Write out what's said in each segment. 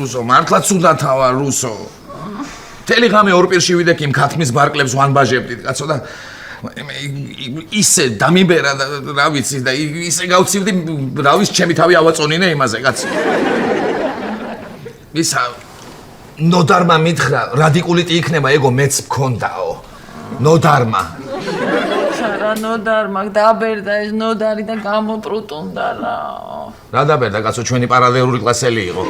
რუსო, მართლაც უნდათა ვარ რუსო. მთელი ღამე ორ პირში ვიდექ იმ ქათმის ბარკლებს ვანბაჟებდით, კაცო და ისე დამიბერა და რა ვიცი და ისე გავცივდი, რა ვიცი, ჩემი თავი ავაწონინე იმაზე, კაცო. ისა ნოდარმა მითხრა, რადიკულიტი იქნება, ეგო მეც მქონდაო. ნოდარმა. რა ნოდარმა დაბერდა ეს ნოდარი და გამოპრუტუნდა რა. რა დაბერდა, კაცო, ჩვენი პარალელური კლასელი იყო.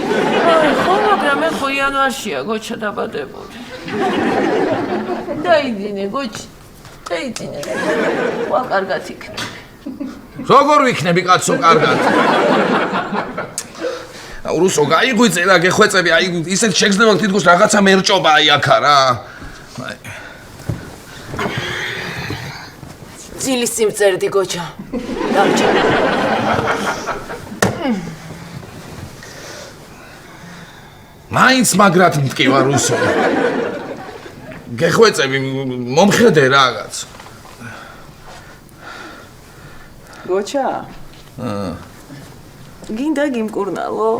ხო, მაგრამ მე ხო იანვარშია გოჩა დაბადებული. დაიძინე გოჩი. დაიძინე. ვა კარგად იქნება. როგორ ვიქნები, კაცო, კარგად? რუსო, გაიღვიწე რა, გეხვეწები, აი ისეთ შეგზნება თითქოს რაღაცა მერჭობა აი აქა რა. ძილის სიმწერდი გოჩა. დამჭა. მაინც მაგრად მტკივა რუსო. გეხვეწები, მომხედე რაღაც. გოჩა? გინდა გიმკურნალო?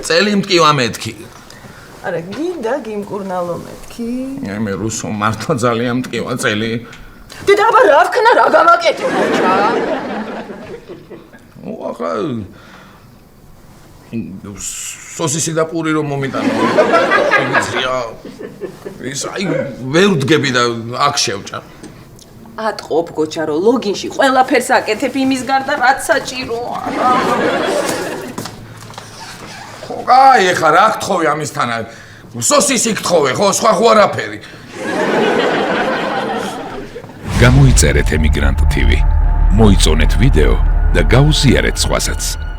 წელი მტკივა მეთქი. არა, გინდა გიმკურნალო მეთქი? მე რუსო, მართლა ძალიან მტკივა წელი. დაბა რა ვქნა, რა გამაკეთე გოჩა? ახლა სოსისი და პური რომ მომიტანო. იგზია. ის აი ვერ ვდგები და აქ შევჭარ. ატყობ გოჩა რომ ლოგინში ყველაფერს აკეთებ იმის გარდა რაც საჭიროა. ხო, აი ეხლა რა გთხოვე ამისთან? სოსისი გთხოვე, ხო, სხვა ხო არაფერი. გამოიწერეთ ემიგრანტ TV. მოიწონეთ ვიდეო და გაუზიარეთ სხვასაც.